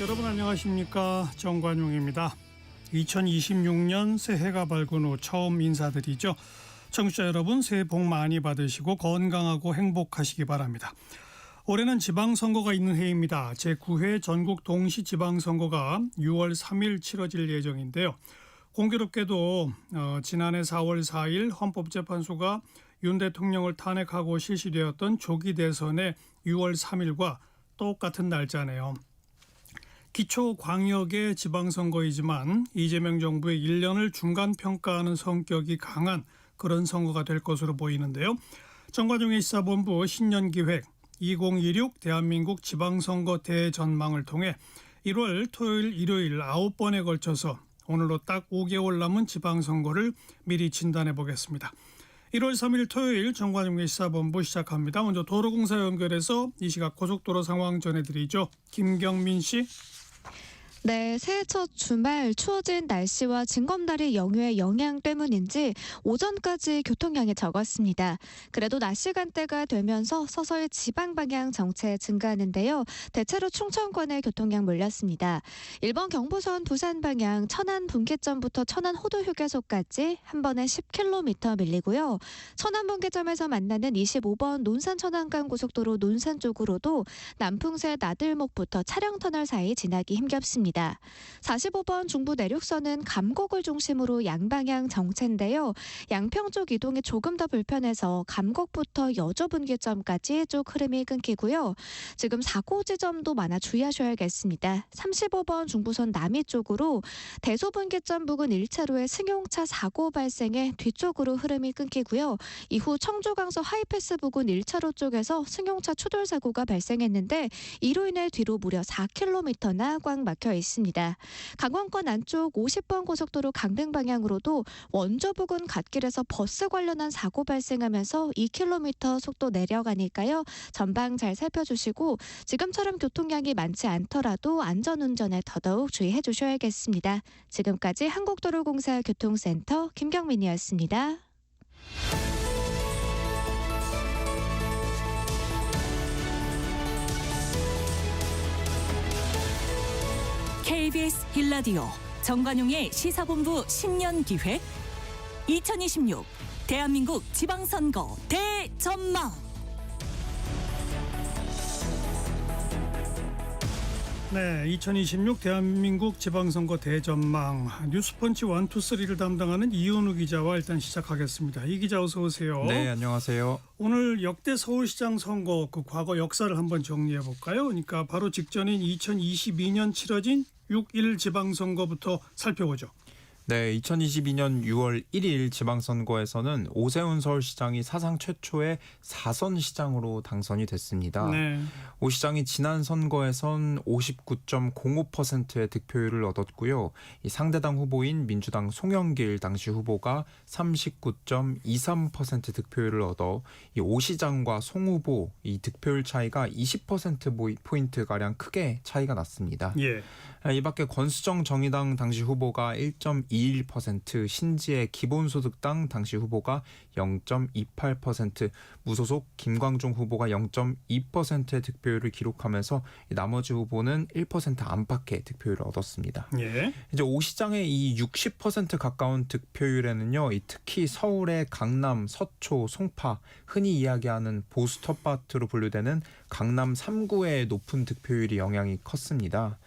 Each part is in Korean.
여러분 안녕하십니까, 정관용입니다. 2026년 새해가 밝은 후 처음 인사드리죠. 청취자 여러분, 새해 복 많이 받으시고 건강하고 행복하시기 바랍니다. 올해는 지방선거가 있는 해입니다. 제9회 전국 동시지방선거가 6월 3일 치러질 예정인데요. 공교롭게도 지난해 4월 4일 헌법재판소가 윤 대통령을 탄핵하고 실시되었던 조기 대선의 6월 3일과 똑같은 날짜네요. 기초광역의 지방선거이지만 이재명 정부의 1년을 중간평가하는 성격이 강한 그런 선거가 될 것으로 보이는데요. 정관용의 시사본부 신년기획 2016 대한민국 지방선거 대전망을 통해 1월 토요일 일요일 9번에 걸쳐서 오늘로 딱 5개월 남은 지방선거를 미리 진단해 보겠습니다. 1월 3일 토요일 정관용의 시사본부 시작합니다. 먼저 도로공사 연결해서 이 시각 고속도로 상황 전해드리죠. 김경민 씨. 네, 새해 첫 주말 추워진 날씨와 징검다리 영유의 영향 때문인지 오전까지 교통량이 적었습니다. 그래도 낮 시간대가 되면서 서서히 지방 방향 정체 증가하는데요. 대체로 충청권에 교통량 몰렸습니다. 1번 경부선 부산 방향 천안 분기점부터 천안 호도휴게소까지 한 번에 10km 밀리고요. 천안 분기점에서 만나는 25번 논산 천안간 고속도로 논산 쪽으로도 남풍새 나들목부터 차량터널 사이 지나기 힘겹습니다. 45번 중부 내륙선은 감곡을 중심으로 양방향 정체인데요. 양평 쪽 이동이 조금 더 불편해서 감곡부터 여주 분기점까지 쭉 흐름이 끊기고요. 지금 사고 지점도 많아 주의하셔야겠습니다. 35번 중부선 남이 쪽으로 대소 분기점 부근 1차로에 승용차 사고 발생해 뒤쪽으로 흐름이 끊기고요. 이후 청주강서 하이패스 부근 1차로 쪽에서 승용차 추돌 사고가 발생했는데 이로 인해 뒤로 무려 4km나 꽉 막혀 있습니다. 강원권 안쪽 50번 고속도로 강릉 방향으로도 원조 부근 갓길에서 버스 관련한 사고 발생하면서 2km 속도 내려가니까요. 전방 잘 살펴주시고 지금처럼 교통량이 많지 않더라도 안전운전에 더더욱 주의해 주셔야겠습니다. 지금까지 한국도로공사 교통센터 김경민이었습니다. KBS 1라디오 정관용의 시사본부 신년기획 2026 대한민국 지방선거 대전망. 네, 2026 대한민국 지방선거 대전망 뉴스펀치 1, 2, 3를 담당하는 이현우 기자와 일단 시작하겠습니다. 이 기자 어서 오세요. 네, 안녕하세요. 오늘 역대 서울시장 선거 그 과거 역사를 한번 정리해 볼까요? 그러니까 바로 직전인 2022년 치러진 6.1 지방선거부터 살펴보죠. 네, 2022년 6월 1일 지방선거에서는 오세훈 서울시장이 사상 최초의 4선 시장으로 당선이 됐습니다. 네. 오 시장이 지난 선거에선 59.05%의 득표율을 얻었고요. 이 상대당 후보인 민주당 송영길 당시 후보가 39.23% 득표율을 얻어 이 오 시장과 송 후보 이 득표율 차이가 20%포인트가량 크게 차이가 났습니다. 예. 이 밖에 권수정 정의당 당시 후보가 1.21%, 신지혜 기본소득당 당시 후보가 0.28%, 무소속 김광종 후보가 0.2%의 득표율을 기록하면서 나머지 후보는 1% 안팎의 득표율을 얻었습니다. 예. 이제 오 시장의 이 60% 가까운 득표율에는요, 특히 서울의 강남, 서초, 송파, 흔히 이야기하는 보수 텃밭으로 분류되는 강남 3구의 높은 득표율이 영향이 컸습니다.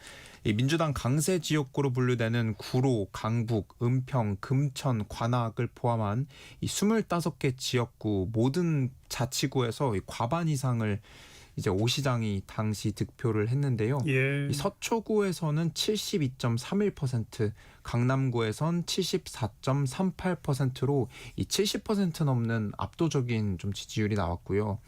이 민주당 강세 지역구로 분류되는 구로, 강북, 은평, 금천, 관악을 포함한 이 25개 지역구 모든 자치구에서 과반 이상을 이제 오 시장이 당시 득표를 했는데요. 예. 이 서초구에서는 72.31%, 강남구에선 74.38%로 이 70% 넘는 압도적인 좀 지지율이 나왔고요.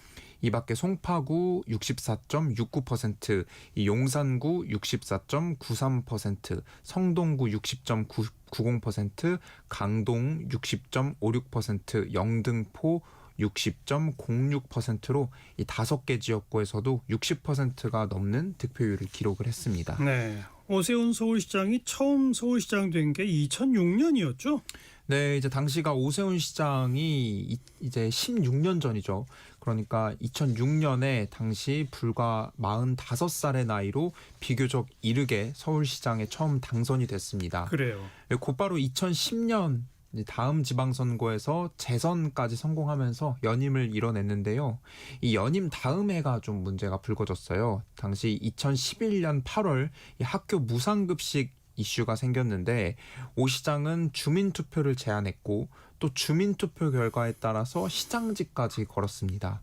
이 밖에 송파구 64.69%, 이 용산구 64.93%, 성동구 60.90%, 강동 60.56%, 영등포 60.06%로 이 5개 지역구에서도 60%가 넘는 득표율을 기록을 했습니다. 네. 오세훈 서울시장이 처음 서울시장 된 게 2006년이었죠? 네, 이제 당시가 오세훈 시장이 이제 16년 전이죠. 그러니까 2006년에 당시 불과 45살의 나이로 비교적 이르게 서울시장에 처음 당선이 됐습니다. 그래요. 곧바로 2010년 다음 지방선거에서 재선까지 성공하면서 연임을 이뤄냈는데요. 이 연임 다음 해가 좀 문제가 불거졌어요. 당시 2011년 8월 이 학교 무상급식 이슈가 생겼는데 오 시장은 주민투표를 제안했고 또 주민투표 결과에 따라서 시장직까지 걸었습니다.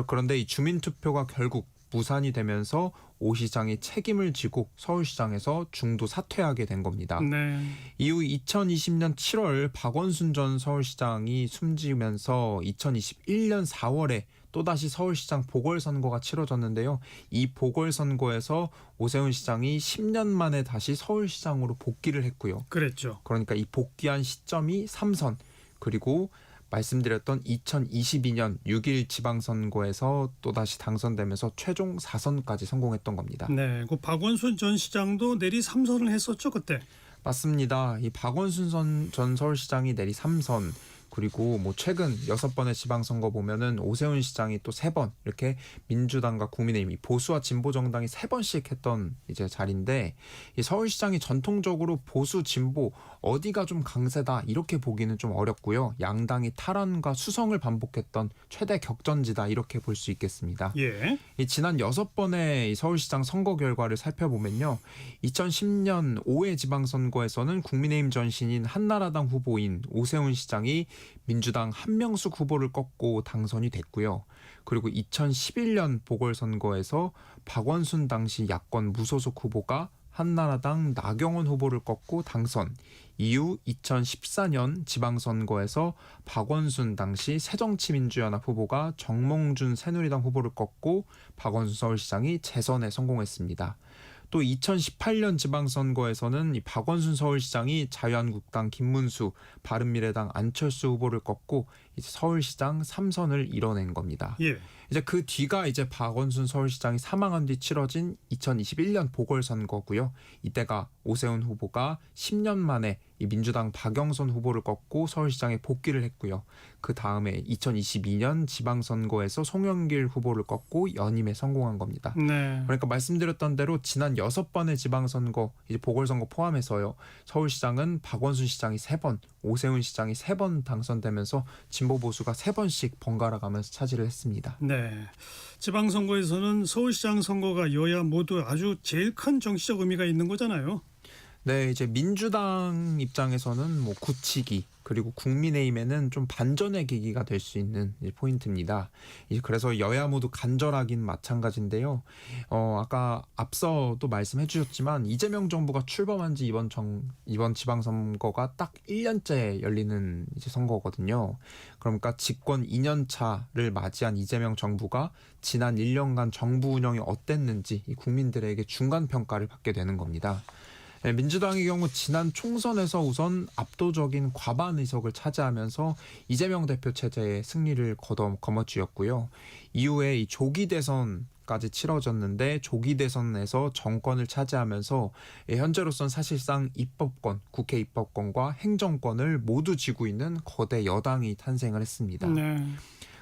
그런데 이 주민투표가 결국 무산이 되면서 오 시장이 책임을 지고 서울시장에서 중도 사퇴하게 된 겁니다. 네. 이후 2020년 7월 박원순 전 서울시장이 숨지면서 2021년 4월에 또다시 서울시장 보궐선거가 치러졌는데요. 이 보궐선거에서 오세훈 시장이 10년 만에 다시 서울시장으로 복귀를 했고요. 그랬죠. 그러니까 이 복귀한 시점이 3선 그리고 말씀드렸던 2022년 6일 지방선거에서 또다시 당선되면서 최종 4선까지 성공했던 겁니다. 네. 그 박원순 전 시장도 내리 3선을 했었죠, 그때. 맞습니다. 이 박원순 전 서울시장이 내리 3선 그리고 뭐 최근 6번의 지방선거 보면은 오세훈 시장이 또 3번 이렇게 민주당과 국민의힘 보수와 진보 정당이 3번씩 했던 이제 자리인데 이 서울시장이 전통적으로 보수 진보 어디가 좀 강세다 이렇게 보기는 좀 어렵고요. 양당이 탈환과 수성을 반복했던 최대 격전지다 이렇게 볼 수 있겠습니다. 예. 이 지난 6번의 이 서울시장 선거 결과를 살펴보면요. 2010년 5회 지방선거에서는 국민의힘 전신인 한나라당 후보인 오세훈 시장이 민주당 한명숙 후보를 꺾고 당선이 됐고요. 그리고 2011년 보궐선거에서 박원순 당시 야권 무소속 후보가 한나라당 나경원 후보를 꺾고 당선. 이후 2014년 지방선거에서 박원순 당시 새정치민주연합 후보가 정몽준 새누리당 후보를 꺾고 박원순 서울시장이 재선에 성공했습니다. 또 2018년 지방선거에서는 이 박원순 서울시장이 자유한국당 김문수, 바른미래당 안철수 후보를 꺾고 이제 서울시장 3선을 이뤄낸 겁니다. 예. 이제 그 뒤가 이제 박원순 서울시장이 사망한 뒤 치러진 2021년 보궐선거고요. 이때가 오세훈 후보가 10년 만에 이 민주당 박영선 후보를 꺾고 서울시장에 복귀를 했고요. 그 다음에 2022년 지방선거에서 송영길 후보를 꺾고 연임에 성공한 겁니다. 네. 그러니까 말씀드렸던 대로 지난 6번의 지방선거, 이제 보궐선거 포함해서요. 서울시장은 박원순 시장이 3번, 오세훈 시장이 3번 당선되면서 진보 보수가 3번씩 번갈아 가면서 차지를 했습니다. 네. 지방선거에서는 서울시장 선거가 여야 모두 아주 제일 큰 정치적 의미가 있는 거잖아요. 네, 이제 민주당 입장에서는 뭐 굳히기 그리고 국민의힘에는 좀 반전의 계기가 될 수 있는 포인트입니다. 그래서 여야 모두 간절하긴 마찬가지인데요. 아까 앞서도 말씀해 주셨지만 이재명 정부가 출범한 지 이번 지방선거가 딱 1년째 열리는 이제 선거거든요. 그러니까 집권 2년 차를 맞이한 이재명 정부가 지난 1년간 정부 운영이 어땠는지 이 국민들에게 중간 평가를 받게 되는 겁니다. 민주당의 경우 지난 총선에서 우선 압도적인 과반 의석을 차지하면서 이재명 대표 체제의 승리를 거머쥐었고요. 이후에 이 조기 대선까지 치러졌는데 조기 대선에서 정권을 차지하면서 현재로선 사실상 입법권, 국회 입법권과 행정권을 모두 쥐고 있는 거대 여당이 탄생을 했습니다. 네.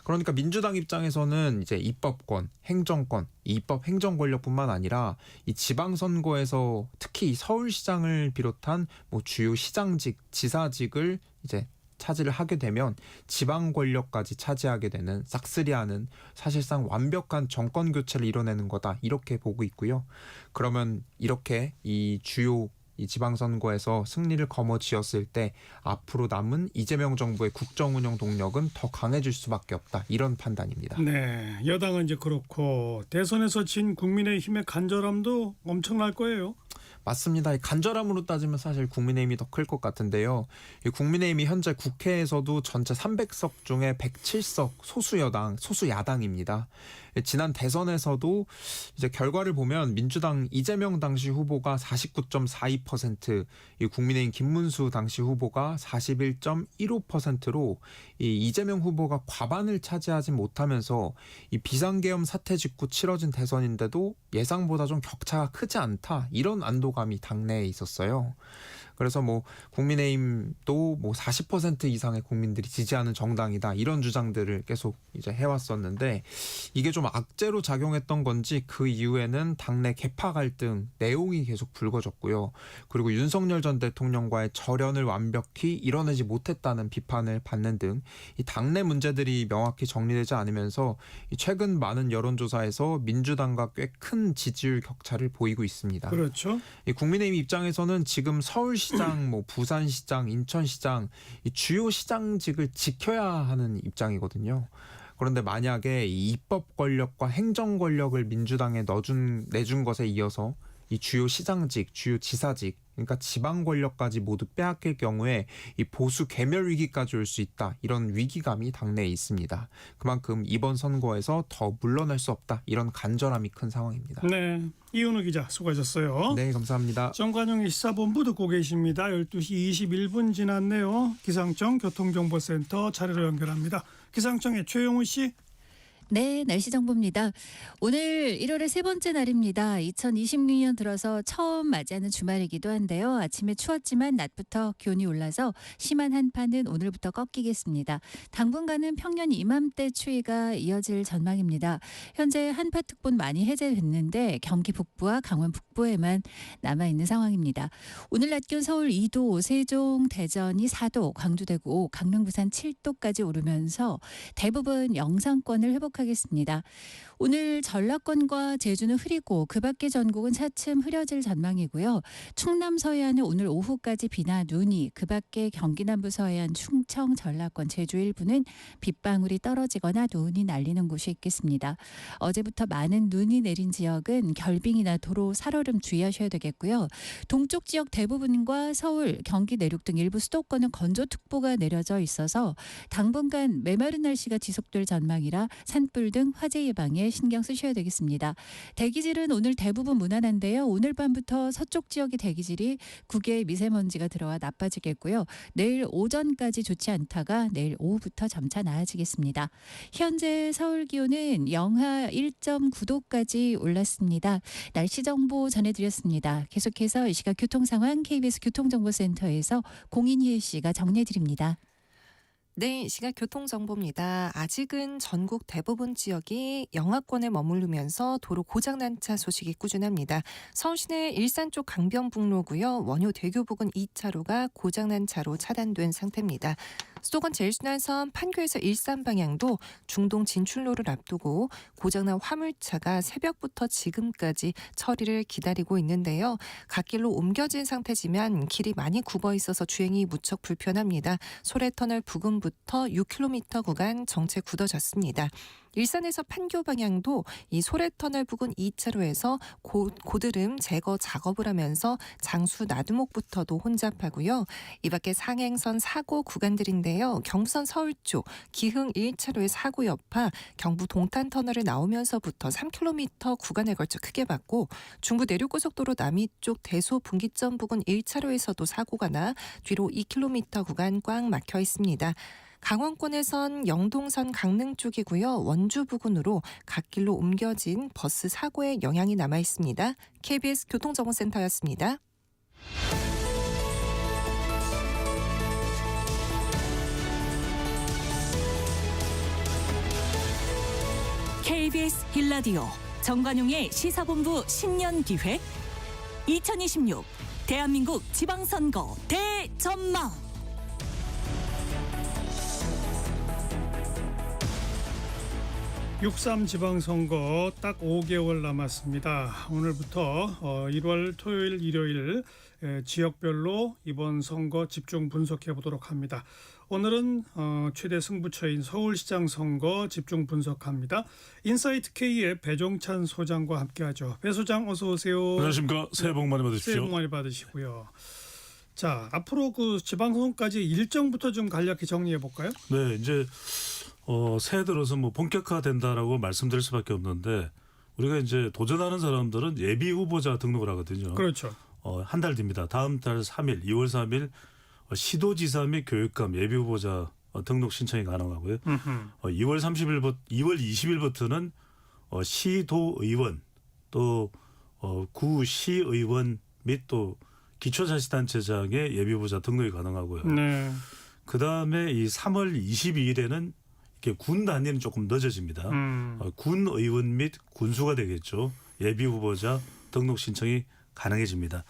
그러니까 민주당 입장에서는 이제 입법권, 행정권, 입법 행정 권력뿐만 아니라 이 지방선거에서 특히 이 서울시장을 비롯한 뭐 주요 시장직, 지사직을 이제 차지를 하게 되면 지방 권력까지 차지하게 되는 싹쓸이하는 사실상 완벽한 정권 교체를 이뤄내는 거다 이렇게 보고 있고요. 그러면 이렇게 이 주요 이 지방선거에서 승리를 거머쥐었을 때 앞으로 남은 이재명 정부의 국정운영 동력은 더 강해질 수밖에 없다. 이런 판단입니다. 네. 여당은 이제 그렇고 대선에서 진 국민의힘의 간절함도 엄청날 거예요. 맞습니다. 간절함으로 따지면 사실 국민의힘이 더 클 것 같은데요. 이 국민의힘이 현재 국회에서도 전체 300석 중에 107석 소수야당입니다. 지난 대선에서도 이제 결과를 보면 민주당 이재명 당시 후보가 49.42%, 이 국민의힘 김문수 당시 후보가 41.15%로 이 이재명 후보가 과반을 차지하지 못하면서 이 비상계엄 사태 직후 치러진 대선인데도 예상보다 좀 격차가 크지 않다 이런 안도감이 당내에 있었어요. 그래서 뭐 국민의힘도 뭐 40% 이상의 국민들이 지지하는 정당이다 이런 주장들을 계속 이제 해왔었는데 이게 좀 악재로 작용했던 건지 그 이후에는 당내 계파 갈등 내용이 계속 불거졌고요. 그리고 윤석열 전 대통령과의 절연을 완벽히 이뤄내지 못했다는 비판을 받는 등 이 당내 문제들이 명확히 정리되지 않으면서 이 최근 많은 여론조사에서 민주당과 꽤 큰 지지율 격차를 보이고 있습니다. 그렇죠. 이 국민의힘 입장에서는 지금 서울시장, 뭐 부산시장, 인천시장 이 주요 시장직을 지켜야 하는 입장이거든요. 그런데 만약에 이 입법 권력과 행정 권력을 민주당에 내준 것에 이어서 이 주요 시장직, 주요 지사직, 그러니까 지방 권력까지 모두 빼앗길 경우에 이 보수 괴멸 위기까지 올 수 있다. 이런 위기감이 당내에 있습니다. 그만큼 이번 선거에서 더 물러날 수 없다. 이런 간절함이 큰 상황입니다. 네, 이은우 기자 수고하셨어요. 네, 감사합니다. 정관용의 시사본부 듣고 계십니다. 12시 21분 지났네요. 기상청 교통정보센터 차례로 연결합니다. 기상청의 최용훈 씨. 네, 날씨 정보입니다. 오늘 1월의 세 번째 날입니다. 2026년 들어서 처음 맞이하는 주말이기도 한데요. 아침에 추웠지만 낮부터 기온이 올라서 심한 한파는 오늘부터 꺾이겠습니다. 당분간은 평년 이맘때 추위가 이어질 전망입니다. 현재 한파특보는 많이 해제됐는데 경기 북부와 강원 북부에만 남아있는 상황입니다. 오늘 낮 기온 서울 2도, 세종, 대전이 4도, 광주, 대구, 강릉, 부산 7도까지 오르면서 대부분 영상권을 회복하겠습니다. 오늘 전라권과 제주는 흐리고 그 밖의 전국은 차츰 흐려질 전망이고요. 충남 서해안은 오늘 오후까지 비나 눈이, 그 밖의 경기 남부 서해안, 충청, 전라권, 제주 일부는 빗방울이 떨어지거나 눈이 날리는 곳이 있겠습니다. 어제부터 많은 눈이 내린 지역은 결빙이나 도로 살얼음 주의하셔야 되겠고요. 동쪽 지역 대부분과 서울, 경기 내륙 등 일부 수도권은 건조특보가 내려져 있어서 당분간 메마른 날씨가 지속될 전망이라 산불 등 화재 예방에 신경 쓰셔야 되겠습니다. 대기질은 오늘 대부분 무난한데요. 오늘 밤부터 서쪽 지역의 대기질이 국외 미세먼지가 들어와 나빠지겠고요. 내일 오전까지 좋지 않다가 내일 오후부터 점차 나아지겠습니다. 현재 서울 기온은 영하 1.9도까지 올랐습니다. 날씨 정보 전해드렸습니다. 계속해서 이 시각 교통 상황 KBS 교통정보센터에서 공인희 씨가 정리해드립니다. 네, 시각 교통정보입니다. 아직은 전국 대부분 지역이 영하권에 머무르면서 도로 고장난 차 소식이 꾸준합니다. 서울시내 일산 쪽 강변북로고요. 원효대교 부근 2차로가 고장난 차로 차단된 상태입니다. 수도권 제일순환선 판교에서 일산 방향도 중동 진출로를 앞두고 고장난 화물차가 새벽부터 지금까지 처리를 기다리고 있는데요. 갓길로 옮겨진 상태지만 길이 많이 굽어 있어서 주행이 무척 불편합니다. 소래터널 부근부터 6km 구간 정체 굳어졌습니다. 일산에서 판교 방향도 이 소래터널 부근 2차로에서 고드름 제거 작업을 하면서 장수 나두목부터도 혼잡하고요. 이 밖에 상행선 사고 구간들인데요. 경부선 서울 쪽 기흥 1차로의 사고 여파 경부 동탄터널을 나오면서부터 3km 구간에 걸쳐 크게 받고 중부 내륙고속도로 남이 쪽 대소 분기점 부근 1차로에서도 사고가 나 뒤로 2km 구간 꽉 막혀 있습니다. 강원권에선 영동선 강릉 쪽이고요. 원주 부근으로 갓길로 옮겨진 버스 사고의 영향이 남아 있습니다. KBS 교통정보센터였습니다. KBS 1라디오 정관용의 시사본부 신년기획 2026 대한민국 지방선거 대전망. 6.3 지방선거 딱 5개월 남았습니다. 오늘부터 1월 토요일, 일요일 지역별로 이번 선거 집중 분석해 보도록 합니다. 오늘은 최대 승부처인 서울시장 선거 집중 분석합니다. 인사이트 K의 배종찬 소장과 함께하죠. 배 소장 어서 오세요. 안녕하십니까. 새해 복 많이 받으십시오. 새해 복 많이 받으시고요. 자, 앞으로 그 지방선거까지 일정부터 좀 간략히 정리해 볼까요? 네, 이제 새해 들어서 뭐 본격화된다라고 말씀드릴 수밖에 없는데 우리가 이제 도전하는 사람들은 예비 후보자 등록을 하거든요. 그렇죠. 한 달 뒤입니다. 다음 달 3일, 2월 3일 시도지사 및 교육감 예비 후보자 등록 신청이 가능하고요. 2월 20일부터는 시도의원 또 구시의원 및 또 기초자치단체장의 예비후보자 등록이 가능하고요. 네. 그 다음에 이 3월 22일에는 이렇게 군 단위는 조금 늦어집니다. 군 의원 및 군수가 되겠죠. 예비 후보자 등록 신청이 가능해집니다.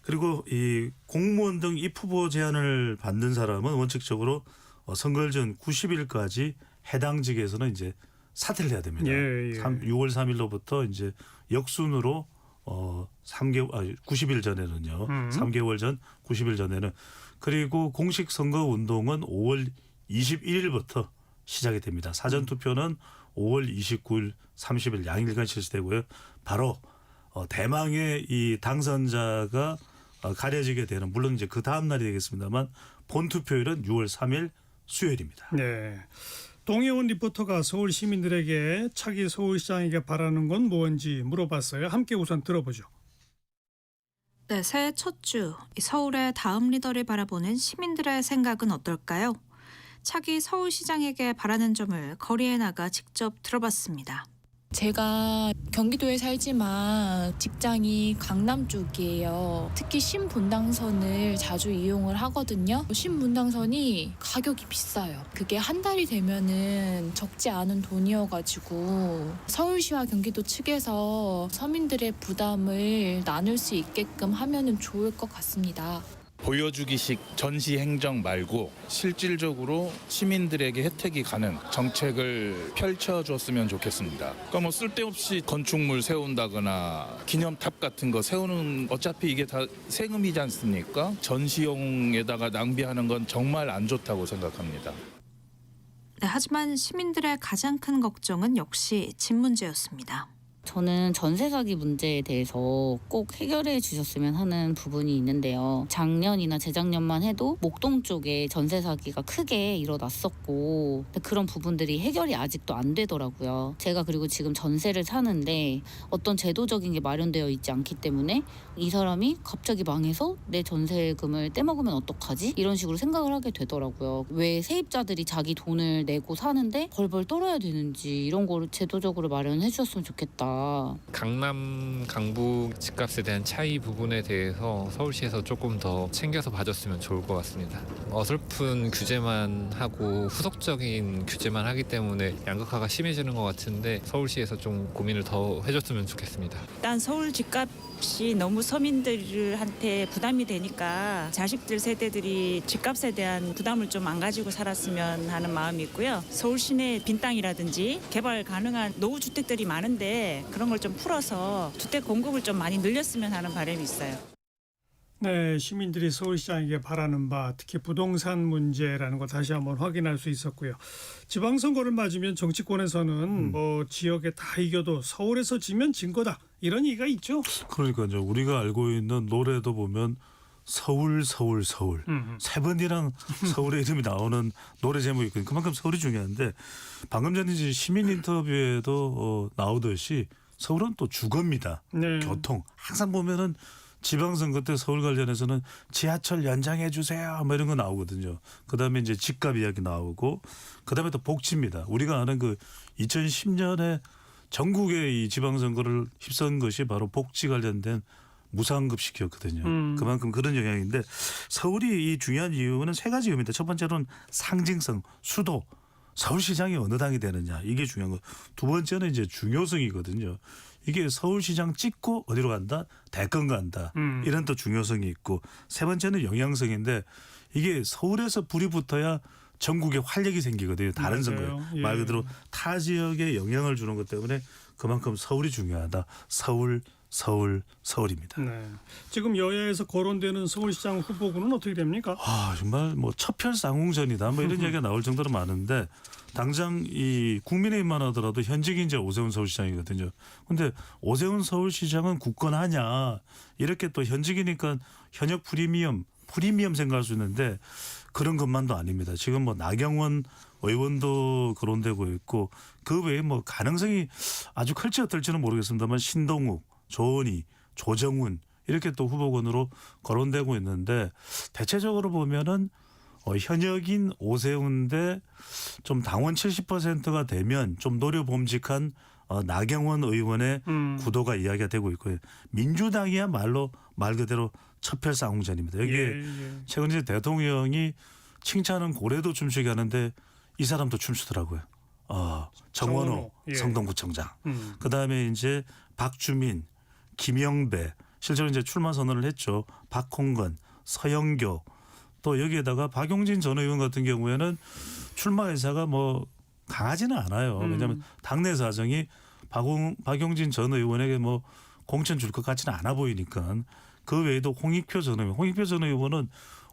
그리고 이 공무원 등 입후보 제한을 받는 사람은 원칙적으로 선거일 전 90일까지 해당 직에서는 이제 사퇴를 해야 됩니다. 예, 예. 6월 3일로부터 이제 역순으로 90일 전에는요. 3개월 전 90일 전에는 그리고 공식 선거 운동은 5월 21일부터 시작이 됩니다. 사전 투표는 5월 29일, 30일 양일간 실시되고요. 바로 대망의 이 당선자가 가려지게 되는 물론 이제 그 다음 날이 되겠습니다만 본 투표일은 6월 3일 수요일입니다. 네. 동해원 리포터가 서울 시민들에게 차기 서울시장에게 바라는 건 뭔지 물어봤어요. 함께 우선 들어보죠. 네, 새해 첫 주 서울의 다음 리더를 바라보는 시민들의 생각은 어떨까요? 차기 서울시장에게 바라는 점을 거리에 나가 직접 들어봤습니다. 제가 경기도에 살지만 직장이 강남 쪽이에요. 특히 신분당선을 자주 이용을 하거든요. 신분당선이 가격이 비싸요. 그게 한 달이 되면은 적지 않은 돈이어가지고 서울시와 경기도 측에서 서민들의 부담을 나눌 수 있게끔 하면은 좋을 것 같습니다. 보여주기식 전시 행정 말고 실질적으로 시민들에게 혜택이 가는 정책을 펼쳐줬으면 좋겠습니다. 그러니까 뭐 쓸데없이 건축물 세운다거나 기념탑 같은 거 세우는 어차피 이게 다 세금이지 않습니까? 전시용에다가 낭비하는 건 정말 안 좋다고 생각합니다. 네, 하지만 시민들의 가장 큰 걱정은 역시 집 문제였습니다. 저는 전세 사기 문제에 대해서 꼭 해결해 주셨으면 하는 부분이 있는데요. 작년이나 재작년만 해도 목동 쪽에 전세 사기가 크게 일어났었고 그런 부분들이 해결이 아직도 안 되더라고요. 제가 그리고 지금 전세를 사는데 어떤 제도적인 게 마련되어 있지 않기 때문에 이 사람이 갑자기 망해서 내 전세금을 떼먹으면 어떡하지? 이런 식으로 생각을 하게 되더라고요. 왜 세입자들이 자기 돈을 내고 사는데 벌벌 떨어야 되는지 이런 거를 제도적으로 마련해 주셨으면 좋겠다. 강남, 강북 집값에 대한 차이 부분에 대해서 서울시에서 조금 더 챙겨서 봐줬으면 좋을 것 같습니다. 어설픈 규제만 하고 후속적인 규제만 하기 때문에 양극화가 심해지는 것 같은데 서울시에서 좀 고민을 더 해줬으면 좋겠습니다. 일단 서울 집값이 너무 서민들한테 부담이 되니까 자식들 세대들이 집값에 대한 부담을 좀 안 가지고 살았으면 하는 마음이 있고요. 서울 시내 빈 땅이라든지 개발 가능한 노후 주택들이 많은데 그런 걸 좀 풀어서 주택 공급을 좀 많이 늘렸으면 하는 바람이 있어요. 네, 시민들이 서울시장에게 바라는 바 특히 부동산 문제라는 거 다시 한번 확인할 수 있었고요. 지방선거를 맞으면 정치권에서는 뭐 지역에 다 이겨도 서울에서 지면 진 거다 이런 얘기가 있죠. 그러니까요. 우리가 알고 있는 노래도 보면 서울 서울 서울 세 번이랑 서울의 이름이 나오는 노래 제목이 있거든요. 그만큼 서울이 중요한데 방금 전에 이제 시민 인터뷰에도 나오듯이 서울은 또 주거입니다. 네. 교통 항상 보면은 지방선거 때 서울 관련해서는 지하철 연장해 주세요 뭐 이런 거 나오거든요. 그다음에 이제 집값 이야기 나오고 그다음에 또 복지입니다. 우리가 아는 그 2010년에 전국의 이 지방선거를 휩쓴 것이 바로 복지 관련된 무상급식이었거든요. 그만큼 그런 영향인데 서울이 이 중요한 이유는 세 가지 이유입니다. 첫 번째로는 상징성, 수도. 서울시장이 어느 당이 되느냐 이게 중요한 거. 두 번째는 이제 중요성이거든요. 이게 서울시장 찍고 어디로 간다? 대권 간다. 이런 또 중요성이 있고 세 번째는 영향성인데 이게 서울에서 불이 붙어야 전국에 활력이 생기거든요. 다른 선거에. 예. 말 그대로 타 지역에 영향을 주는 것 때문에 그만큼 서울이 중요하다. 서울입니다. 네. 지금 여야에서 거론되는 서울시장 후보군은 어떻게 됩니까? 정말 뭐 첩혈상궁전이다 뭐 이런 얘기가 나올 정도로 많은데 당장 이 국민의힘만 하더라도 현직인 이제 오세훈 서울시장이거든요. 근데 오세훈 서울시장은 굳건하냐 이렇게 또 현직이니까 현역 프리미엄 생각할 수 있는데 그런 것만도 아닙니다. 지금 뭐 나경원 의원도 거론되고 있고 그 외에 뭐 가능성이 아주 클지 어떨지는 모르겠습니다만 신동욱, 조은희, 조정훈 이렇게 또 후보군으로 거론되고 있는데 대체적으로 보면은 현역인 오세훈 대 좀 당원 70%가 되면 좀 노려봄직한 나경원 의원의 구도가 이야기가 되고 있고요. 민주당이야말로 말 그대로 첩혈쌍웅전입니다. 여기에 최근 이제 대통령이 칭찬은 고래도 춤추게 하는데 이 사람도 춤추더라고요. 정원호 성동구청장. 그다음에 이제 박주민, 김영배 실제로 이제 출마 선언을 했죠. 박홍건, 서영교 또 여기에다가 박용진 전 의원 같은 경우에는 출마 의사가 뭐 강하지는 않아요. 왜냐하면 당내 사정이 박용진 전 의원에게 뭐 공천 줄 것 같지는 않아 보이니까. 그 외에도 홍익표 전 의원은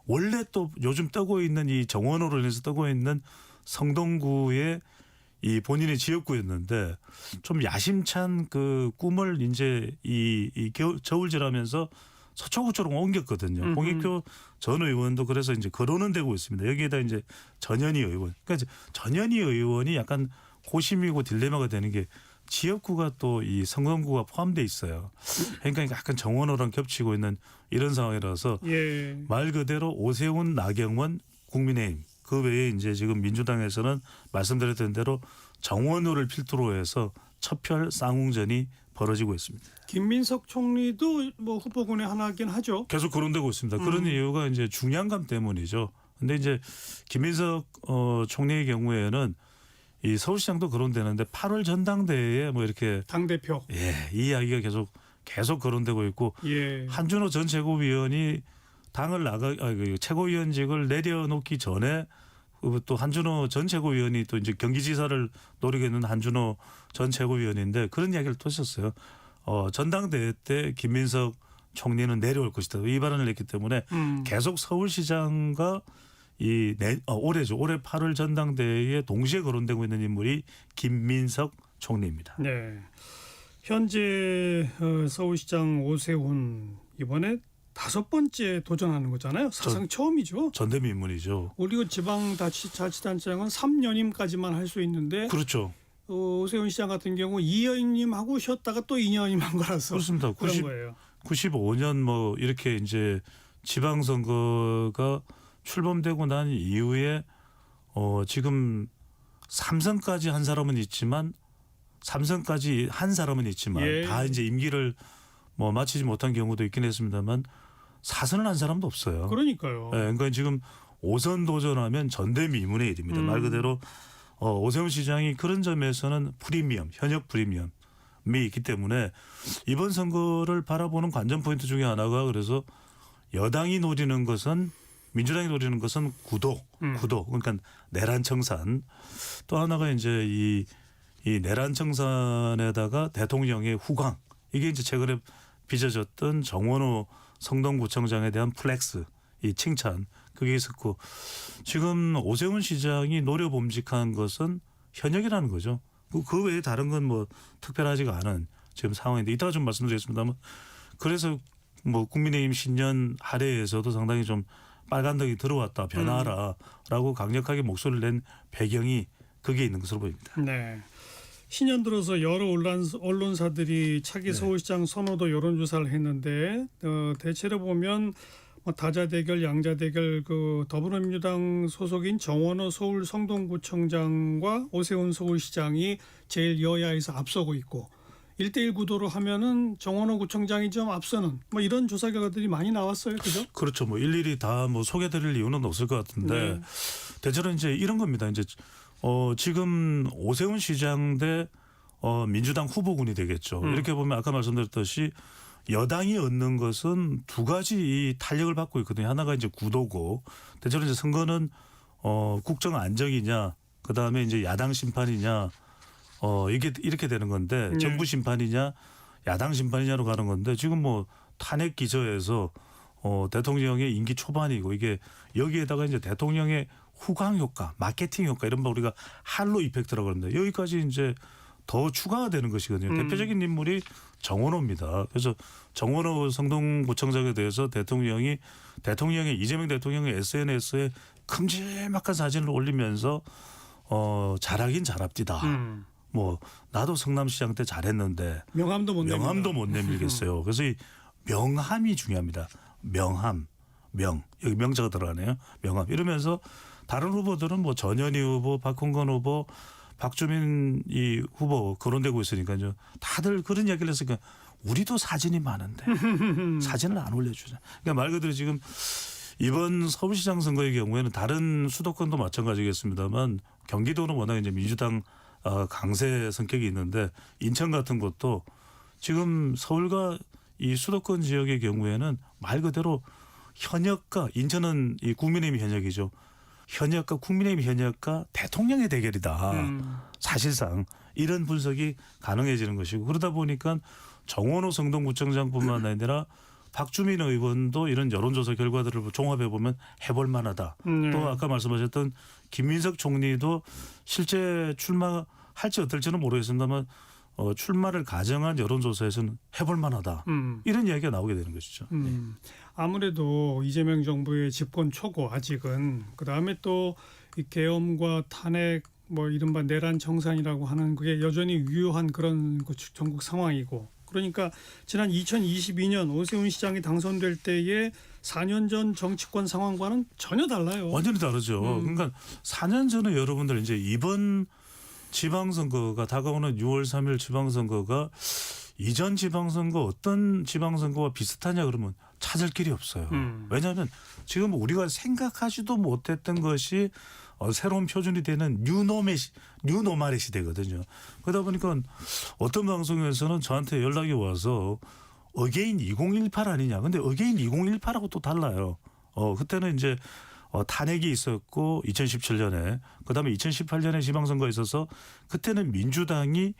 원래 또 요즘 뜨고 있는 이 정원호로 인해서 뜨고 있는 성동구의 이 본인의 지역구였는데 좀 야심찬 그 꿈을 이제 이 저울질하면서 서초구 쪽으로 옮겼거든요. 홍익표 전 의원도 그래서 이제 거론은 되고 있습니다. 여기에다 이제 전현희 의원. 그러니까 이제 전현희 의원이 약간 고심이고 딜레마가 되는 게 지역구가 또 이 성동구가 포함돼 있어요. 그러니까 약간 정원호랑 겹치고 있는 이런 상황이라서 말 그대로 오세훈, 나경원, 국민의힘 그 외에 이제 지금 민주당에서는 말씀드렸던 대로 정원호를 필두로 해서 첩혈 쌍웅전이 벌어지고 있습니다. 김민석 총리도 뭐 후보군의 하나긴 하죠. 계속 거론되고 있습니다. 그런 이유가 이제 중량감 때문이죠. 근데 이제 김민석 총리의 경우에는 이 서울시장도 거론되는데 8월 전당대회에 뭐 이렇게 당대표 이 이야기가 계속 거론되고 있고 한준호 전 최고위원이 당을 최고위원직을 내려놓기 전에 또 한준호 전 최고위원이 또 이제 경기지사를 노리고 있는 한준호 전 최고위원인데 그런 이야기를 또 했었어요. 전당대회 때 김민석 총리는 내려올 것이다. 이 발언을 했기 때문에 계속 서울시장과 올해죠. 올해 8월 전당대회에 동시에 거론되고 있는 인물이 김민석 총리입니다. 네. 현재 서울시장 오세훈 이번에 5번째 도전하는 거잖아요. 사상 처음이죠. 전대미문이죠. 우리 지방자치단체장은 3년임까지만 할 수 있는데 그렇죠. 오세훈 시장 같은 경우 2년임 하고 쉬었다가 또 2년임 한 거라서 그렇습니다. 그런 거예요. 95년 뭐 이렇게 이제 지방선거가 출범되고 난 이후에 지금 3선까지 한 사람은 있지만 다 이제 임기를 뭐 마치지 못한 경우도 있긴 했습니다만 4선을 한 사람도 없어요. 그러니까요. 그러니까 지금 5선 도전하면 전대미문의 일입니다. 말 그대로 오세훈 시장이 그런 점에서는 현역 프리미엄이 있기 때문에 이번 선거를 바라보는 관전 포인트 중에 하나가 그래서 여당이 노리는 것은 민주당이 노리는 것은 구도 그러니까 내란 청산 또 하나가 이제 이 내란 청산에다가 대통령의 후광 이게 이제 최근에 빚어졌던 정원호 성동구청장에 대한 플렉스 이 칭찬 그게 있었고 지금 오세훈 시장이 노려봄직한 것은 현역이라는 거죠. 그 외에 다른 건 뭐 특별하지가 않은 지금 상황인데 이따가 좀 말씀드리겠습니다만 그래서 뭐 국민의힘 신년 할애에서도 상당히 좀 빨간등이 들어왔다 변화하라라고 강력하게 목소리를 낸 배경이 그게 있는 것으로 보입니다. 네. 신년 들어서 여러 언론사들이 차기 서울시장 선호도 여론조사를 했는데 대체로 보면 뭐 다자대결 양자대결 그 더불어민주당 소속인 정원호 서울 성동구청장과 오세훈 서울시장이 제일 여야에서 앞서고 있고 1대1 구도로 하면은 정원호 구청장이 좀 앞서는 뭐 이런 조사 결과들이 많이 나왔어요. 그죠? 그렇죠. 뭐 일일이 다 뭐 소개드릴 이유는 없을 것 같은데 대체로 이제 이런 겁니다. 이제 지금 오세훈 시장 대 민주당 후보군이 되겠죠. 이렇게 보면 아까 말씀드렸듯이 여당이 얻는 것은 두 가지 이 탄력을 받고 있거든요. 하나가 이제 구도고 대체로 이제 선거는 국정 안정이냐 그다음에 이제 야당 심판이냐 이게 이렇게 되는 건데 정부 심판이냐 야당 심판이냐로 가는 건데 지금 뭐 탄핵 기저에서 대통령의 임기 초반이고 이게 여기에다가 이제 대통령의 후광 효과, 마케팅 효과 이런 거 우리가 할로 이펙트라고 하는데 여기까지 이제 더 추가가 되는 것이거든요. 대표적인 인물이 정원호입니다. 그래서 정원호 성동구청장에 대해서 대통령의 이재명 대통령의 SNS에 큼지막한 사진을 올리면서 잘하긴 잘합디다. 뭐 나도 성남시장 때 잘했는데 명함도 못 내밀겠어요. 그래서 이 명함이 중요합니다. 명함, 여기 명자가 들어가네요. 명함 이러면서 다른 후보들은 뭐 전현희 후보, 박홍건 후보, 박주민 이 후보 거론되고 있으니까요. 다들 그런 이야기를 했으니까 우리도 사진이 많은데 사진을 안 올려주자. 그러니까 말 그대로 지금 이번 서울시장 선거의 경우에는 다른 수도권도 마찬가지겠습니다만 경기도는 워낙 이제 민주당 강세 성격이 있는데 인천 같은 곳도 지금 서울과 이 수도권 지역의 경우에는 말 그대로 현역과 인천은 이 국민의힘 현역이죠. 현역과 국민의힘 현역과 대통령의 대결이다. 사실상 이런 분석이 가능해지는 것이고 그러다 보니까 정원호 성동구청장뿐만 아니라 박주민 의원도 이런 여론조사 결과들을 종합해 보면 해볼 만하다. 또 아까 말씀하셨던 김민석 총리도 실제 출마할지 어떨지는 모르겠습니다만 출마를 가정한 여론조사에서는 해볼 만하다. 이런 이야기가 나오게 되는 것이죠. 아무래도 이재명 정부의 집권 초고 아직은 그다음에 또 이 계엄과 탄핵 뭐 이른바 내란 청산이라고 하는 그게 여전히 유효한 그런 전국 상황이고 그러니까 지난 2022년 오세훈 시장이 당선될 때의 4년 전 정치권 상황과는 전혀 달라요. 완전히 다르죠. 그러니까 4년 전에 여러분들 이제 이번 지방선거가 다가오는 6월 3일 지방선거가 이전 지방선거 어떤 지방선거와 비슷하냐 그러면 찾을 길이 없어요. 왜냐하면 지금 우리가 생각하지도 못했던 것이 새로운 표준이 되는 뉴노말의 시대거든요. 그러다 보니까 어떤 방송에서는 저한테 연락이 와서 어게인 2018 아니냐. 근데 어게인 2018하고 또 달라요. 그때는 이제 탄핵이 있었고 2017년에 그다음에 2018년에 지방선거에 있어서 그때는 민주당이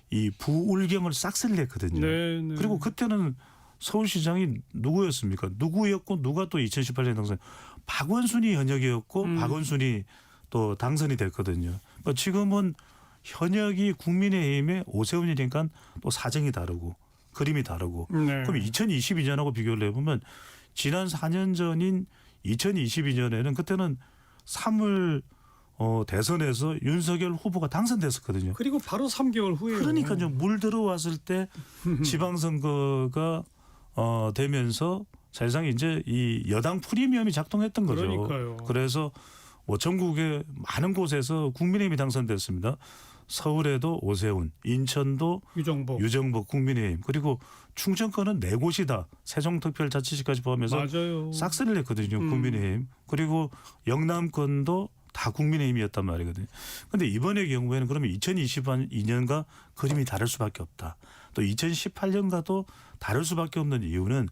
이 부울경을 싹쓸이 했거든요. 네. 그리고 그때는 서울시장이 누구였습니까? 누구였고 누가 또 2018년 당선? 박원순이 현역이었고 박원순이 또 당선이 됐거든요. 그러니까 지금은 현역이 국민의힘의 오세훈이니까 또 사정이 다르고 그림이 다르고 네. 그럼 2022년하고 비교를 해보면 지난 4년 전인 2022년에는 그때는 3월 대선에서 윤석열 후보가 당선됐었거든요. 그리고 바로 3개월 후에 그러니까요. 물 들어왔을 때 지방선거가 되면서 사실상 이제 이 여당 프리미엄이 작동했던 거죠. 그러니까요. 그래서 뭐 전국의 많은 곳에서 국민의힘이 당선됐습니다. 서울에도 오세훈, 인천도 유정복 국민의힘 그리고 충청권은 4곳이다. 세종특별자치시까지 포함해서 맞아요. 싹쓸이를 했거든요. 국민의힘. 그리고 영남권도 다 국민의힘이었단 말이거든요. 그런데 이번의 경우에는 그러면 2022년과 그림이 다를 수밖에 없다. 또 2018년과도 다를 수밖에 없는 이유는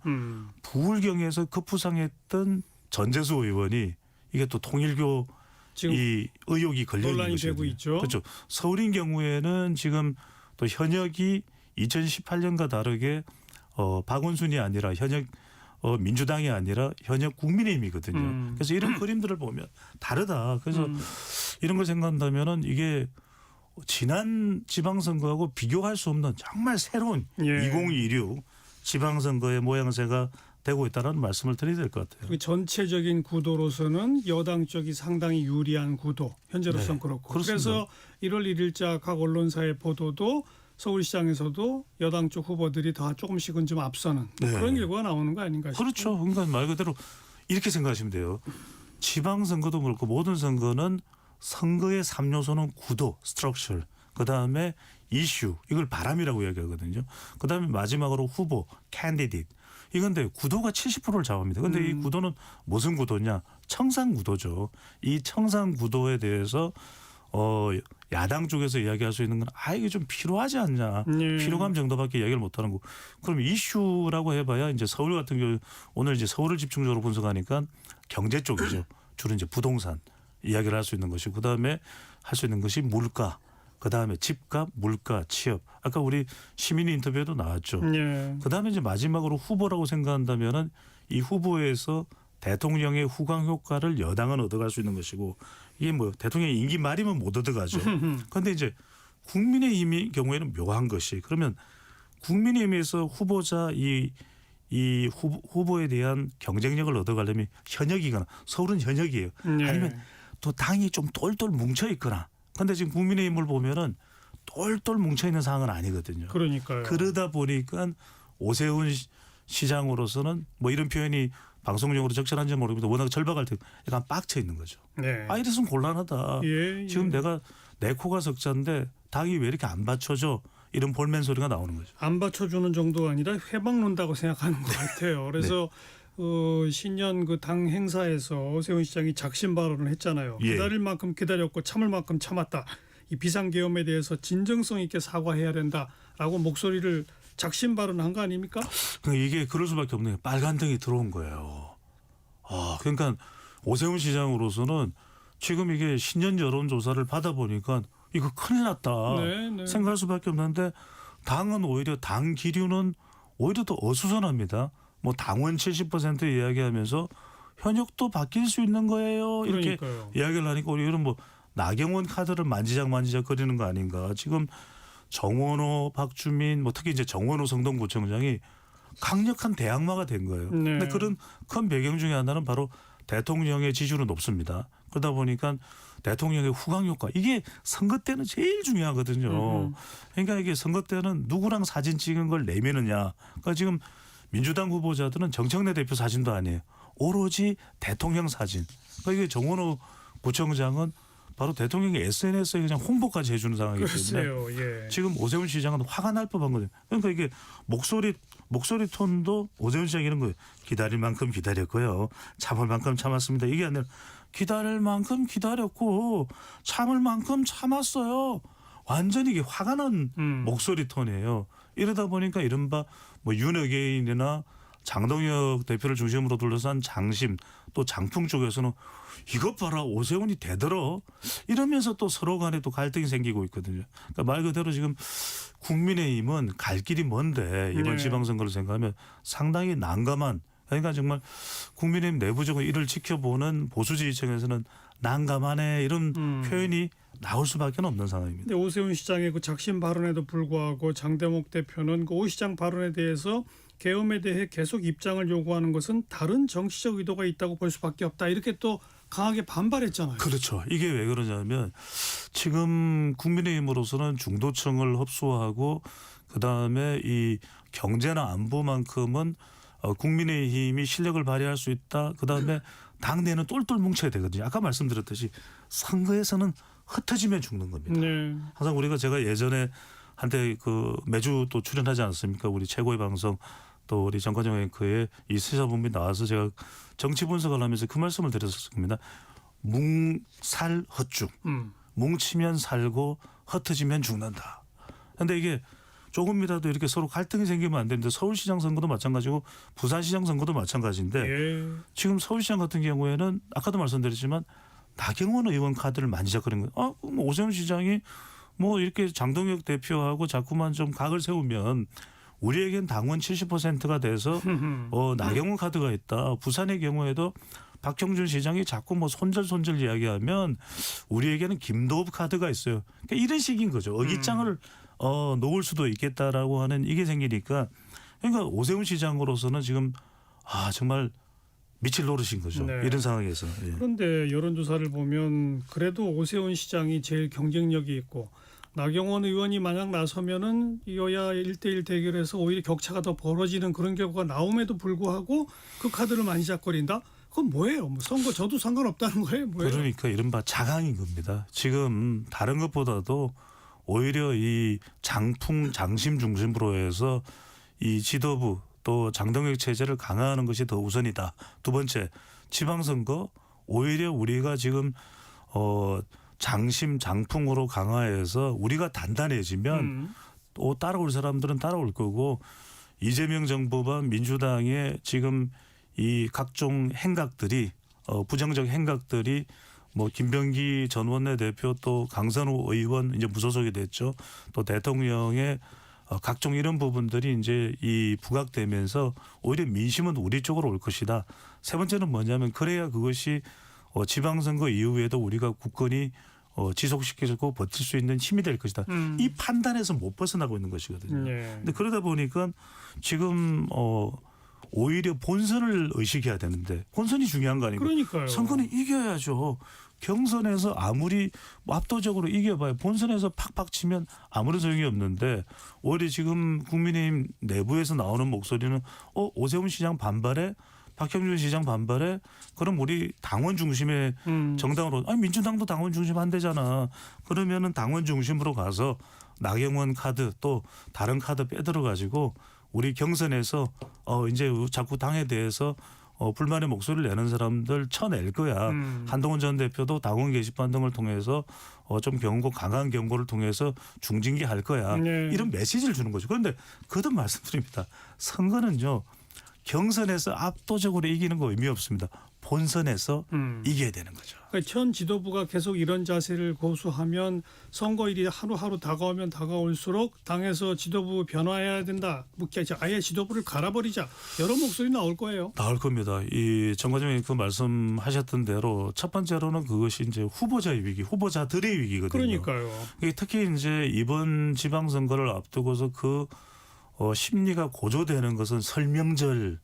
부울경에서 급부상했던 전재수 의원이 이게 또 통일교 이 의혹이 걸려 있는 되고 있죠. 그렇죠. 서울인 경우에는 지금 또 현역이 2018년과 다르게 박원순이 아니라 현역 민주당이 아니라 현역 국민의힘이거든요. 그래서 이런 그림들을 보면 다르다. 그래서 이런 걸 생각한다면은 이게 지난 지방선거하고 비교할 수 없는 정말 새로운 2026 지방선거의 모양새가 되고 있다는 말씀을 드려야 될 것 같아요. 전체적인 구도로서는 여당 쪽이 상당히 유리한 구도 현재로서는 네, 그렇고 그렇습니다. 그래서 1월 1일자 각 언론사의 보도도 서울시장에서도 여당 쪽 후보들이 다 조금씩은 좀 앞서는 네. 그런 결과가 나오는 거 아닌가 싶어요. 그렇죠. 그러니까 말 그대로 이렇게 생각하시면 돼요. 지방선거도 그렇고 모든 선거는 선거의 3요소는 구도, 스트럭처, 그다음에 이슈, 이걸 바람이라고 이야기하거든요. 그다음에 마지막으로 후보, 캔디데이트. 이건데 구도가 70%를 잡습니다. 그런데 이 구도는 무슨 구도냐? 청산 구도죠. 이 청산 구도에 대해서 야당 쪽에서 이야기할 수 있는 건 이게 좀 필요하지 않냐. 필요감 정도밖에 이야기를 못하는 거. 그럼 이슈라고 해봐야 이제 서울 같은 경우 오늘 이제 서울을 집중적으로 분석하니까 경제 쪽이죠. 주로 이제 부동산 이야기를 할 수 있는 것이고 그다음에 할 수 있는 것이 물가. 그다음에 집값, 물가, 취업. 아까 우리 시민 인터뷰에도 나왔죠. 그다음에 이제 마지막으로 후보라고 생각한다면은 이 후보에서 대통령의 후광 효과를 여당은 얻어갈 수 있는 것이고 이게 뭐 대통령의 임기 말이면 못 얻어가죠. 그런데 이제 국민의힘의 경우에는 묘한 것이 그러면 국민의힘에서 후보자 이 후보에 대한 경쟁력을 얻어가려면 현역이거나 서울은 현역이에요. 아니면 또 당이 좀 똘똘 뭉쳐 있거나. 그런데 지금 국민의힘을 보면은 똘똘 뭉쳐 있는 상황은 아니거든요. 그러니까요. 그러다 보니까 오세훈 시장으로서는 뭐 이런 표현이 방송용으로 적절한지 모르겠는데 워낙 절박할 때 약간 빡쳐 있는 거죠. 네. 아 이랬으면 곤란하다. 예, 예. 지금 내가 내 코가 석자인데 닭이 왜 이렇게 안 받쳐줘? 이런 볼멘 소리가 나오는 거죠. 안 받쳐주는 정도가 아니라 회방 논다고 생각하는 것 같아요. 그래서 신년 그 당 행사에서 오세훈 시장이 작심 발언을 했잖아요. 예. 기다릴 만큼 기다렸고 참을 만큼 참았다. 이 비상계엄에 대해서 진정성 있게 사과해야 된다라고 목소리를 작심 발언한 거 아닙니까? 그러니까 이게 그럴 수밖에 없는 게 빨간 등이 들어온 거예요. 그러니까 오세훈 시장으로서는 지금 이게 신년 여론조사를 받아보니까 이거 큰일 났다 네, 네. 생각할 수밖에 없는데 당은 오히려 당 기류는 오히려 더 어수선합니다. 뭐 당원 70% 이야기하면서 현역도 바뀔 수 있는 거예요. 이렇게 그러니까요. 이야기를 하니까 우리 이런 뭐 나경원 카드를 만지작 거리는 거 아닌가. 지금 정원호, 박주민, 뭐 특히 이제 정원호 성동구청장이 강력한 대항마가 된 거예요. 네. 근데 그런 큰 배경 중에 하나는 바로 대통령의 지지율은 높습니다. 그러다 보니까 대통령의 후광 효과 이게 선거 때는 제일 중요하거든요. 그러니까 이게 선거 때는 누구랑 사진 찍은 걸 내미느냐. 그러니까 지금 민주당 후보자들은 정청래 대표 사진도 아니에요. 오로지 대통령 사진. 그러니까 이게 정원호 구청장은 바로 대통령의 SNS에 그냥 홍보까지 해주는 상황이기 때문에 글쎄요. 예. 지금 오세훈 시장은 화가 날 법한 거죠. 그러니까 이게 목소리 톤도 오세훈 시장 이런 거예요. 기다릴 만큼 기다렸고요. 참을 만큼 참았습니다. 이게 아니라 기다릴 만큼 기다렸고 참을 만큼 참았어요. 완전히 이게 화가 난 목소리 톤이에요. 이러다 보니까 이른바 뭐 윤여개인이나 장동혁 대표를 중심으로 둘러싼 장심 또 장풍 쪽에서는 이것 봐라 오세훈이 대들어 이러면서 또 서로 간에 또 갈등이 생기고 있거든요. 그러니까 말 그대로 지금 국민의힘은 갈 길이 먼데 이번 네. 지방선거를 생각하면 상당히 난감한 그러니까 정말 국민의힘 내부적으로 이를 지켜보는 보수 지지층에서는 난감하네 이런 표현이 나올 수밖에 없는 상황입니다. 근데 오세훈 시장의 그 작심 발언에도 불구하고 장대목 대표는 그 오 시장 발언에 대해서 계엄에 대해 계속 입장을 요구하는 것은 다른 정치적 의도가 있다고 볼 수밖에 없다. 이렇게 또 강하게 반발했잖아요. 그렇죠. 이게 왜 그러냐면 지금 국민의힘으로서는 중도층을 흡수하고 그다음에 이 경제나 안보만큼은 국민의힘이 실력을 발휘할 수 있다. 그다음에 당내는 똘똘 뭉쳐야 되거든요. 아까 말씀드렸듯이 선거에서는 흩어지면 죽는 겁니다. 네. 항상 우리가 제가 예전에 한때 그 매주 또 출연하지 않습니까? 우리 최고의 방송 또 우리 정관영 앵커의 이 시사본부에 나와서 제가 정치 분석을 하면서 그 말씀을 드렸었습니다. 뭉살 헛죽. 뭉치면 살고 흩어지면 죽는다. 그런데 이게 조금이라도 이렇게 서로 갈등이 생기면 안 되는데 서울시장 선거도 마찬가지고 부산시장 선거도 마찬가지인데 예. 지금 서울시장 같은 경우에는 아까도 말씀드렸지만 나경원 의원 카드를 만지작거리는 거예요. 뭐 오세훈 시장이 뭐 이렇게 장동혁 대표하고 자꾸만 좀 각을 세우면 우리에겐 당원 70%가 돼서 나경원 카드가 있다. 부산의 경우에도 박형준 시장이 자꾸 뭐 손절 이야기하면 우리에게는 김도읍 카드가 있어요. 그러니까 이런 식인 거죠. 어깃장을 놓을 수도 있겠다라고 하는 이게 생기니까 그러니까 오세훈 시장으로서는 지금 정말 미칠 노릇인 거죠. 네. 이런 상황에서. 예. 그런데 여론조사를 보면 그래도 오세훈 시장이 제일 경쟁력이 있고 나경원 의원이 만약 나서면은 여야 1대1 대결에서 오히려 격차가 더 벌어지는 그런 결과가 나옴에도 불구하고 그 카드를 만지작거린다? 그건 뭐예요? 뭐 선거 저도 상관없다는 거예요? 뭐예요? 그러니까 이른바 자강인 겁니다. 지금 다른 것보다도 오히려 이 장심 중심으로 해서 이 지도부 또 장동혁 체제를 강화하는 것이 더 우선이다. 두 번째 지방선거 오히려 우리가 지금 장풍으로 강화해서 우리가 단단해지면 또 따라올 사람들은 따라올 거고 이재명 정부와 민주당의 지금 이 각종 행각들이 부정적 행각들이 뭐 김병기 전 원내대표 또 강선우 의원 이제 무소속이 됐죠. 또 대통령의 각종 이런 부분들이 이제 이 부각되면서 오히려 민심은 우리 쪽으로 올 것이다. 세 번째는 뭐냐면 그래야 그것이 지방선거 이후에도 우리가 굳건히 지속시켜주고 버틸 수 있는 힘이 될 것이다. 이 판단에서 못 벗어나고 있는 것이거든요. 근데 그러다 보니까 지금 오히려 본선을 의식해야 되는데 본선이 중요한 거 아니고 그러니까요. 선거는 이겨야죠. 경선에서 아무리 압도적으로 이겨봐야 본선에서 팍팍 치면 아무런 소용이 없는데 오히려 지금 국민의힘 내부에서 나오는 목소리는 오세훈 시장 반발에 박형준 시장 반발에 그럼 우리 당원 중심의 정당으로 아니 민주당도 당원 중심 안 되잖아. 그러면은 당원 중심으로 가서 나경원 카드 또 다른 카드 빼들어 가지고 우리 경선에서 이제 자꾸 당에 대해서 불만의 목소리를 내는 사람들 쳐낼 거야. 한동훈 전 대표도 당원 게시판 등을 통해서 좀 강한 경고를 통해서 중징계할 거야. 네. 이런 메시지를 주는 거죠. 그런데 거듭 말씀드립니다. 선거는요. 경선에서 압도적으로 이기는 거 의미 없습니다. 본선에서 이겨야 되는 거죠. 그러니까 현 지도부가 계속 이런 자세를 고수하면 선거일이 하루하루 다가오면 다가올수록 당에서 지도부 변화해야 된다. 아예 지도부를 갈아버리자. 여러 목소리 나올 거예요. 나올 겁니다. 이 정과장님 그 말씀하셨던 대로 첫 번째로는 그것이 이제 후보자의 위기, 후보자들의 위기거든요. 그러니까요. 특히 이제 이번 지방선거를 앞두고서 그 심리가 고조되는 것은 설명절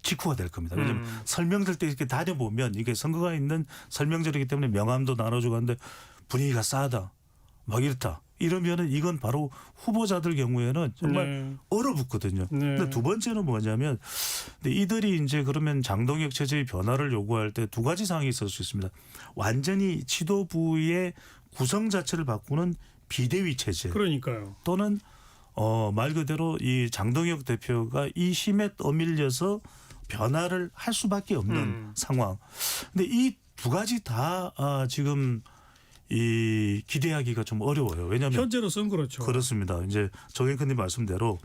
직후가 될 겁니다. 왜냐하면 설명절 때 이렇게 다녀보면 이게 선거가 있는 설명절이기 때문에 명함도 나눠주고 하는데 분위기가 싸다. 막 이렇다. 이러면은 이건 바로 후보자들 경우에는 정말 얼어붙거든요. 근데 두 번째는 뭐냐면 근데 이들이 이제 그러면 장동혁 체제의 변화를 요구할 때 두 가지 사항이 있을 수 있습니다. 완전히 지도부의 구성 자체를 바꾸는 비대위 체제. 그러니까요. 또는 말 그대로 이 장동혁 대표가 이 힘에 떠밀려서 변화를 할 수밖에 없는 상황. 근데 이 두 가지 다 지금 이 기대하기가 좀 어려워요. 왜냐하면 현재로서는 그렇죠. 그렇습니다. 이제 정영근님 말씀대로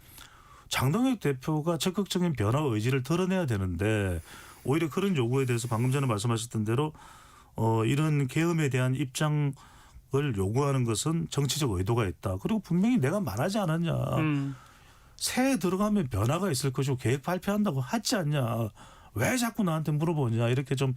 장동혁 대표가 적극적인 변화 의지를 드러내야 되는데 오히려 그런 요구에 대해서 방금 전에 말씀하셨던 대로 이런 계엄에 대한 입장 을 요구하는 것은 정치적 의도가 있다. 그리고 분명히 내가 말하지 않았냐. 새해 들어가면 변화가 있을 것이고 계획 발표한다고 하지 않냐. 왜 자꾸 나한테 물어보냐. 이렇게 좀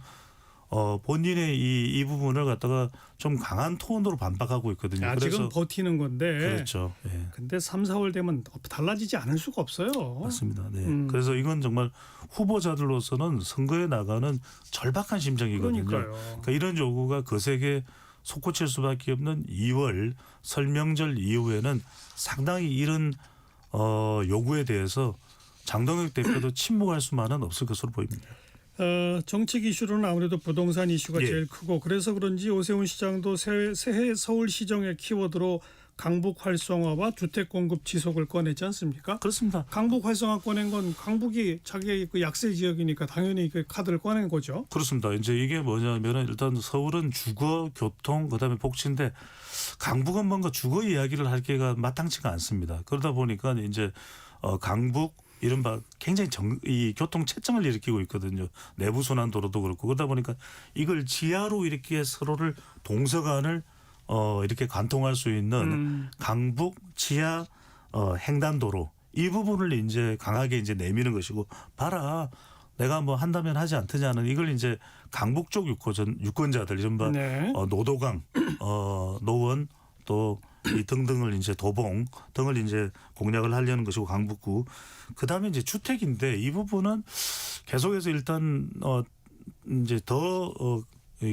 본인의 이 부분을 갖다가 좀 강한 톤으로 반박하고 있거든요. 아직은 그래서 버티는 건데. 그렇죠. 예. 근데 3, 4월 되면 달라지지 않을 수가 없어요. 맞습니다. 네. 그래서 이건 정말 후보자들로서는 선거에 나가는 절박한 심정이거든요. 그러니까 이런 요구가 거세게 솟구칠 수밖에 없는 2월 설명절 이후에는 상당히 이런 요구에 대해서 장동혁 대표도 침묵할 수만은 없을 것으로 보입니다. 정책 이슈로는 아무래도 부동산 이슈가 제일 크고 그래서 그런지 오세훈 시장도 새해 서울시정의 키워드로 강북 활성화와 주택 공급 지속을 꺼냈지 않습니까? 그렇습니다. 강북 활성화 꺼낸 건 강북이 자기의 그 약세 지역이니까 당연히 그 카드를 꺼낸 거죠. 그렇습니다. 이제 이게 뭐냐면은 일단 서울은 주거, 교통, 그다음에 복지인데 강북은 뭔가 주거 이야기를 할 게가 마땅치가 않습니다. 그러다 보니까 이제 강북 이른바 굉장히 이 교통 체증을 일으키고 있거든요. 내부 순환도로도 그렇고 그러다 보니까 이걸 지하로 이렇게 서로를 동서간을 이렇게 관통할 수 있는 강북 지하 횡단도로 이 부분을 이제 강하게 이제 내미는 것이고 봐라 내가 뭐 한다면 하지 않더냐는 이걸 이제 강북 쪽 유권자들 이른바 노도강 노원 또 이 등등을 이제 도봉 등을 이제 공략을 하려는 것이고 강북구 그다음에 이제 주택인데 이 부분은 계속해서 일단 이제 더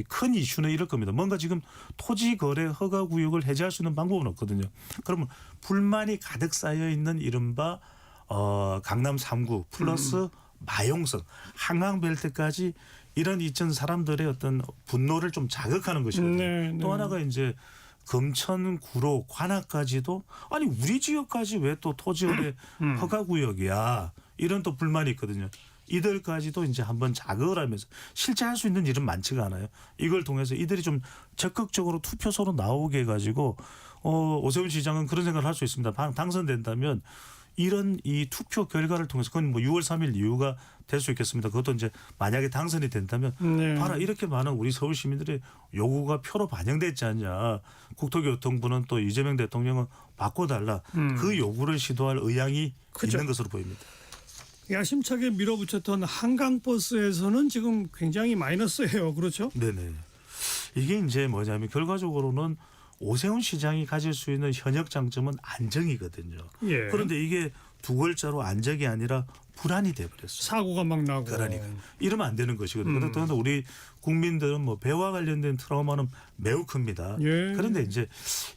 큰 이슈는 이럴 겁니다. 뭔가 지금 토지 거래 허가 구역을 해제할 수 있는 방법은 없거든요. 그러면 불만이 가득 쌓여 있는 이른바 강남 3구 플러스 마용성 한강벨트까지 이런 이천 사람들의 어떤 분노를 좀 자극하는 것이거든요. 또 하나가 이제 금천, 구로, 관악까지도 아니 우리 지역까지 왜 또 토지거래 허가 구역이야 이런 또 불만이 있거든요. 이들까지도 이제 한번 자극을 하면서 실제 할 수 있는 일은 많지가 않아요. 이걸 통해서 이들이 좀 적극적으로 투표소로 나오게 해가지고 오세훈 시장은 그런 생각을 할 수 있습니다. 당선된다면 이런 이 투표 결과를 통해서 그건 뭐 6월 3일 이후가 될 수 있겠습니다. 그것도 이제 만약에 당선이 된다면 봐라 이렇게 많은 우리 서울 시민들의 요구가 표로 반영됐지 않냐. 국토교통부는 또 이재명 대통령은 바꿔달라. 그 요구를 시도할 의향이 있는 것으로 보입니다. 야심차게 밀어붙였던 한강버스에서는 지금 굉장히 마이너스예요. 그렇죠? 네네. 이게 이제 뭐냐면 결과적으로는 오세훈 시장이 가질 수 있는 현역 장점은 안정이거든요. 그런데 이게 두 글자로 안정이 아니라 불안이 돼버렸어요. 사고가 막 나고. 그러니까 이러면 안 되는 것이거든요. 그런데 우리 국민들은 뭐 배와 관련된 트라우마는 매우 큽니다. 그런데 이제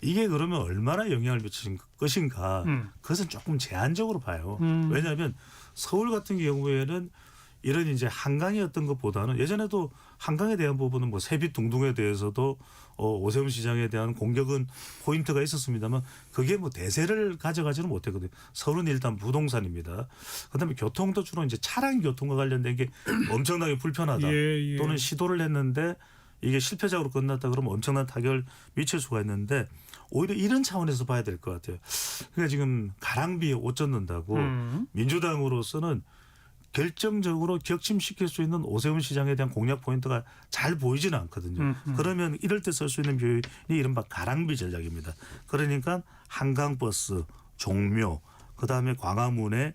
이게 그러면 얼마나 영향을 미칠 것인가 그것은 조금 제한적으로 봐요. 왜냐하면 서울 같은 경우에는 이런 이제 한강이었던 것보다는 예전에도 한강에 대한 부분은 뭐 세빛둥둥에 대해서도 오세훈 시장에 대한 공격은 포인트가 있었습니다만 그게 뭐 대세를 가져가지는 못했거든요. 서울은 일단 부동산입니다. 그다음에 교통도 주로 이제 차량 교통과 관련된 게 엄청나게 불편하다. 예. 또는 시도를 했는데 이게 실패작으로 끝났다 그러면 엄청난 타격을 미칠 수가 있는데 오히려 이런 차원에서 봐야 될 것 같아요. 그러니까 지금 가랑비에 옷 젖는다고 민주당으로서는 결정적으로 격침시킬 수 있는 오세훈 시장에 대한 공략 포인트가 잘 보이지는 않거든요. 그러면 이럴 때 쓸 수 있는 표현이 이른바 가랑비 전략입니다. 그러니까 한강버스, 종묘, 그다음에 광화문에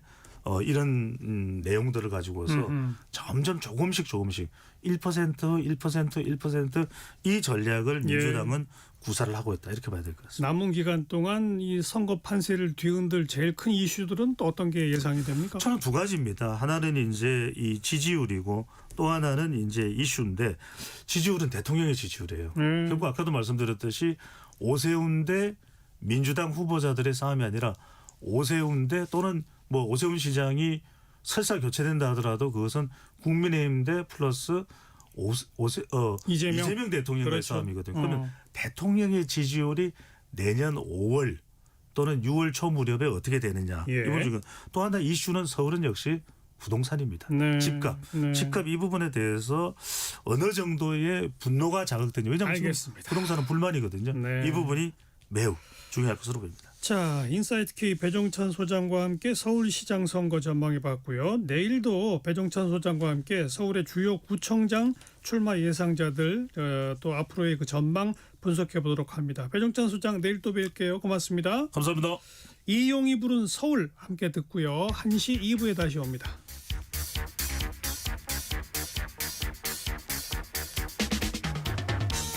이런 내용들을 가지고서 점점 조금씩 1% 이 전략을 민주당은 구사를 하고 있다 이렇게 봐야 될 것 같습니다. 남은 기간 동안 이 선거 판세를 뒤흔들 제일 큰 이슈들은 또 어떤 게 예상이 됩니까? 저는 두 가지입니다. 하나는 이제 이 지지율이고 또 하나는 이제 이슈인데 지지율은 대통령의 지지율이에요. 결국 아까도 말씀드렸듯이 오세훈 대 민주당 후보자들의 싸움이 아니라 오세훈 대 또는 뭐 오세훈 시장이 설사 교체된다 하더라도 그것은 국민의힘 대 플러스 이재명 대통령의 그렇죠. 싸움이거든요. 그러면 대통령의 지지율이 내년 5월 또는 6월 초 무렵에 어떻게 되느냐. 예. 이 부분 또 하나 이슈는 서울은 역시 부동산입니다. 네. 집값. 네. 집값 이 부분에 대해서 어느 정도의 분노가 자극되냐. 왜냐하면 지금 알겠습니다. 부동산은 불만이거든요. 네. 이 부분이 매우 중요할 것으로 보입니다. 자, 인사이트 K 배종찬 소장과 함께 서울시장 선거 전망해봤고요. 내일도 배종찬 소장과 함께 서울의 주요 구청장 출마 예상자들 또 앞으로의 그 전망 분석해보도록 합니다. 배종찬 소장 내일 또 뵐게요. 고맙습니다. 감사합니다. 이용이 부른 서울 함께 듣고요. 1시 2부에 다시 옵니다.